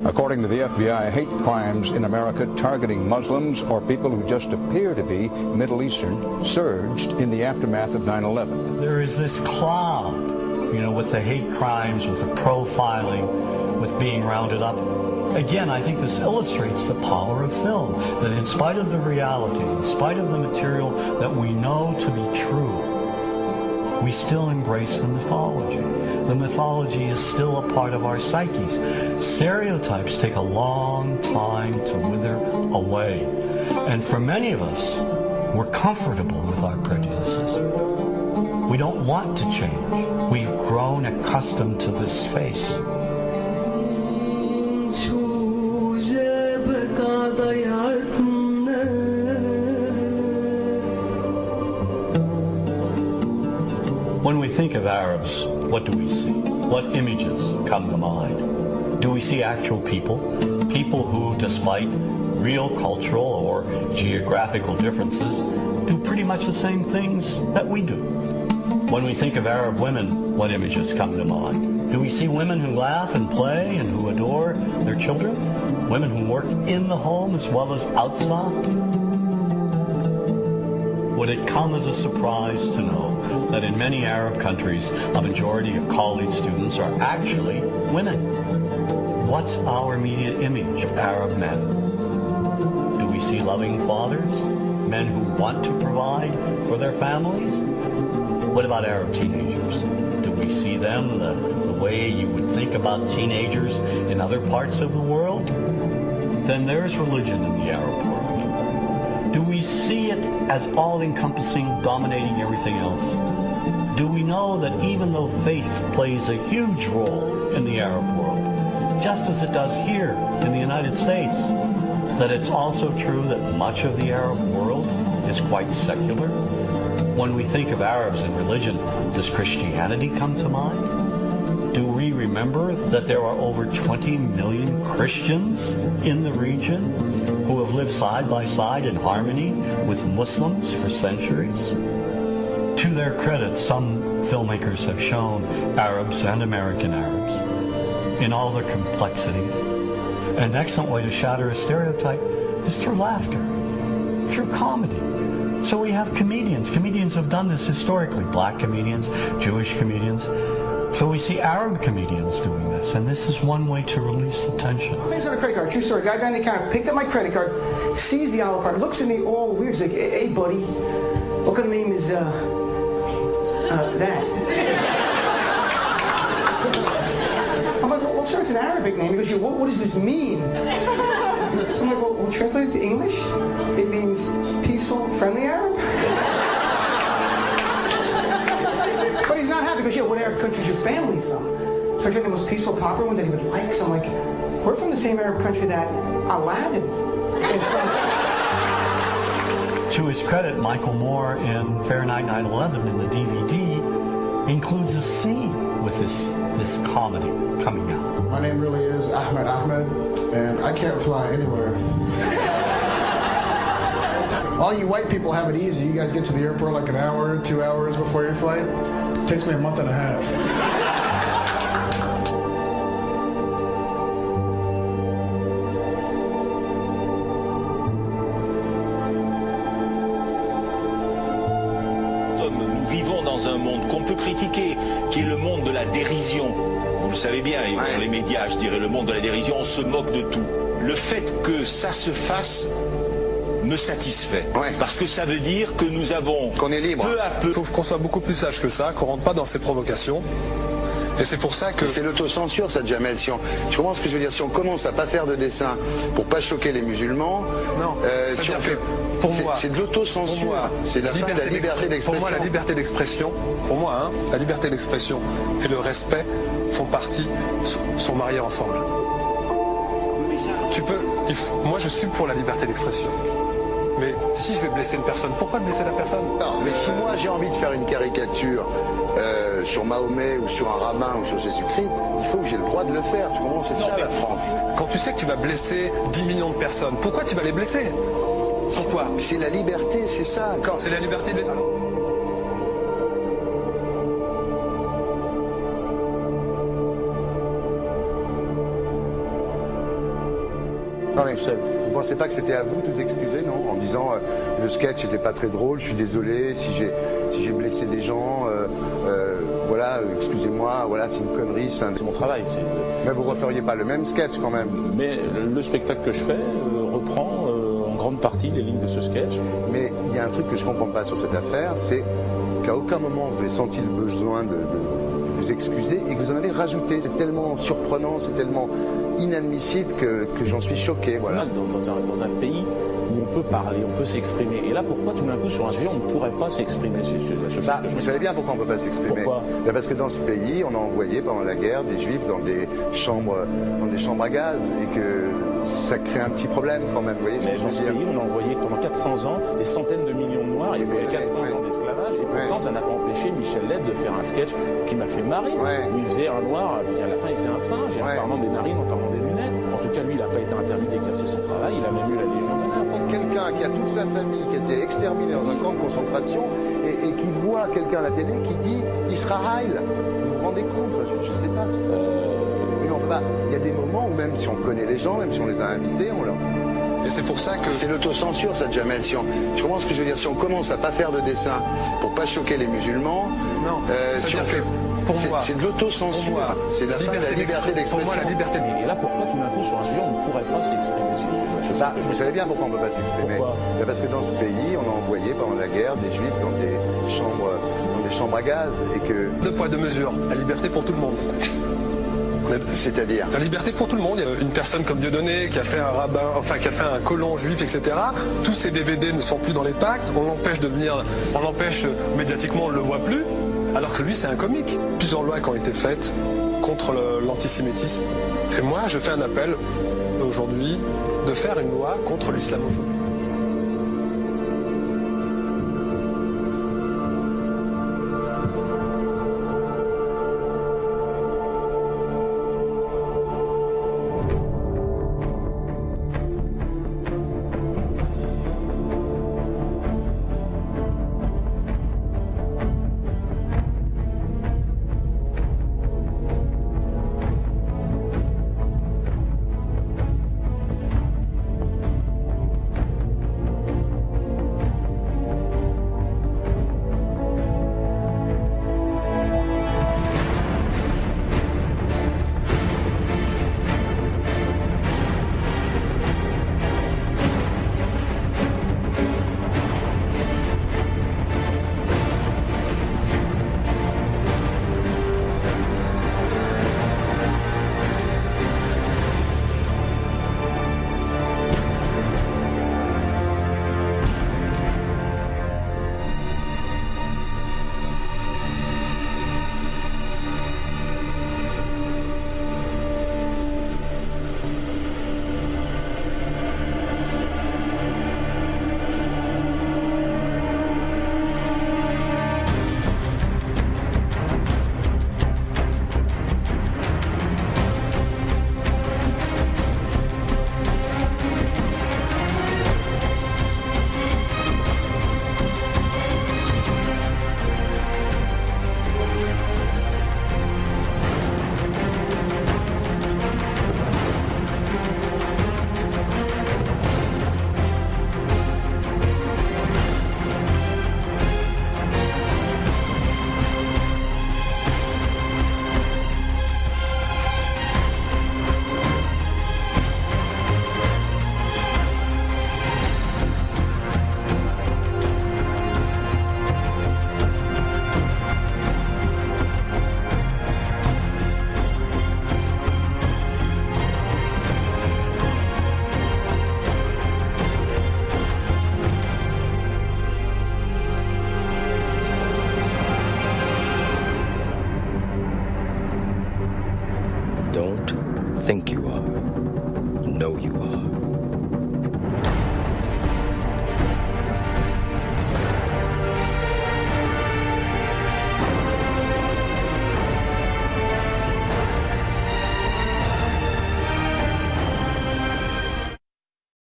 According to the FBI, hate crimes in America targeting Muslims or people who just appear to be Middle Eastern surged in the aftermath of 9/11. There is this cloud, with the hate crimes, with the profiling, with being rounded up. Again, I think this illustrates the power of film, that in spite of the reality, in spite of the material that we know to be true, we still embrace the mythology. The mythology is still a part of our psyches. Stereotypes take a long time to wither away. And for many of us, we're comfortable with our prejudices. We don't want to change. We've grown accustomed to this face. When we think of Arabs, what do we see? What images come to mind? Do we see actual people? People who, despite real cultural or geographical differences, do pretty much the same things that we do. When we think of Arab women, what images come to mind? Do we see women who laugh and play and who adore their children? Women who work in the home as well as outside? Would it come as a surprise to know that in many Arab countries, a majority of college students are actually women? What's our immediate image of Arab men? Do we see loving fathers? Men who want to provide for their families? What about Arab teenagers? Do we see them the way you would think about teenagers in other parts of the world? Then there's religion in the Arab world. Do we see it as all-encompassing, dominating everything else? Do we know that even though faith plays a huge role in the Arab world, just as it does here in the United States, that it's also true that much of the Arab world is quite secular? When we think of Arabs and religion, does Christianity come to mind? Do we remember that there are over 20 million Christians in the region who have lived side by side in harmony with Muslims for centuries? To their credit, some filmmakers have shown Arabs and American Arabs in all their complexities. An excellent way to shatter a stereotype is through laughter, through comedy. So we have comedians. Comedians have done this historically. Black comedians, Jewish comedians. So we see Arab comedians doing this, and this is one way to release the tension. My name's on a credit card, true story. Guy behind the counter picked up my credit card, sees the Olive Garden, looks at me all weird. He's like, hey, buddy, what kind of name is, that? I'm like, well, sir, it's an Arabic name. He goes, yeah, what does this mean? So I'm like, well, translate it to English. It means peaceful, friendly Arab. But he's not happy because, yeah, what Arab country is your family from? So I tried the most peaceful, proper one that he would like. So I'm like, we're from the same Arab country that Aladdin is from. To his credit, Michael Moore in Fahrenheit 9/11 in the DVD includes a scene with this comedy coming out. My name really is Ahmed, and I can't fly anywhere. All you white people have it easy. You guys get to the airport like an hour, 2 hours before your flight. It takes me a month and a half. Nous vivons dans un monde qu'on peut critiquer, qui est le monde de la dérision. Vous le savez bien, dans les médias, je dirais le monde de la dérision, on se moque de tout. Le fait que ça se fasse me satisfait. Parce que ça veut dire que nous avons, qu'on est libre. Peu à peu. Il faut qu'on soit beaucoup plus sage que ça, qu'on rentre pas dans ces provocations. Et c'est pour ça que... C'est l'autocensure, ça, Jamel. Tu comprends ce que je veux dire? Si on commence à pas faire de dessin pour pas choquer les musulmans, non, si on fait... Pour moi, c'est de l'autocensure. C'est la fin de la liberté d'expression. Pour moi, la liberté d'expression, la liberté d'expression et le respect font partie, sont mariés ensemble. Moi, je suis pour la liberté d'expression. Mais si je vais blesser une personne, pourquoi blesser la personne? Non, mais si moi j'ai envie de faire une caricature sur Mahomet ou sur un rabbin ou sur Jésus-Christ, il faut que j'ai le droit de le faire. Tu comprends? C'est ça la France. Quand tu sais que tu vas blesser 10 millions de personnes, pourquoi tu vas les blesser? Pourquoi? C'est la liberté, c'est ça. C'est la liberté de... tout seul. Vous pensez pas que c'était à vous de vous excuser, non? En disant le sketch n'était pas très drôle, je suis désolé si j'ai blessé des gens, voilà, excusez-moi, voilà, c'est une connerie, c'est mon travail. Mais vous referiez pas le même sketch quand même? Mais le spectacle que je fais reprend en grande partie les lignes de ce sketch. Mais il y a un truc que je comprends pas sur cette affaire, c'est qu'à aucun moment vous avez senti le besoin de vous excuser et que vous en avez rajouté. C'est tellement surprenant, c'est tellement inadmissible que j'en suis choqué. Voilà. Dans un pays où on peut parler, on peut s'exprimer. Et là, pourquoi tout d'un coup, sur un sujet, on ne pourrait pas s'exprimer? Vous savez bien pourquoi on ne peut pas s'exprimer? Pourquoi? Parce que dans ce pays, on a envoyé pendant la guerre des juifs dans des chambres à gaz et que ça crée un petit problème quand même. Vous voyez ce que je veux dire? Dans ce pays, on a envoyé pendant 400 ans des centaines de millions de Noirs. Il y a eu 400 ans d'esclavage. Et pourtant, ça n'a pas empêché Michel Leb de faire un sketch qui m'a fait marrer. Où il faisait un noir, et à la fin, il faisait un singe. Et en parlant des narines, en parlant des lunettes. En tout cas, lui, il n'a pas été interdit d'exercer son travail. Il a même eu la Légion d'honneur. Quelqu'un qui a toute sa famille qui a été exterminé dans un camp de concentration et qui voit quelqu'un à la télé qui dit Israël. Vous vous rendez compte? Je sais pas. Mais non, pas. Il y a des moments où même si on connaît les gens, même si on les a invités, on leur... Et c'est pour ça que... C'est l'autocensure, ça, Jamel. Tu comprends ce que je veux dire? Si on commence à pas faire de dessin pour pas choquer les musulmans... Non, c'est de l'autocensure. C'est la liberté d'expression. Pour moi, la liberté... Et là, pourquoi tout d'un coup, sur un sujet, on ne pourrait pas s'exprimer? Vous savez bien pourquoi on ne peut pas s'exprimer. Parce que dans ce pays, on a envoyé pendant la guerre des juifs dans des chambres à gaz et que... Deux poids, deux mesures. La liberté pour tout le monde. C'est-à-dire? La liberté pour tout le monde. Il y a une personne comme Dieudonné qui a fait un rabbin, enfin qui a fait un colon juif, etc. Tous ces DVD ne sont plus dans les pactes. On l'empêche médiatiquement, on ne le voit plus. Alors que lui, c'est un comique. Plusieurs lois qui ont été faites contre l'antisémitisme. Et moi, je fais un appel aujourd'hui de faire une loi contre l'islamophobie.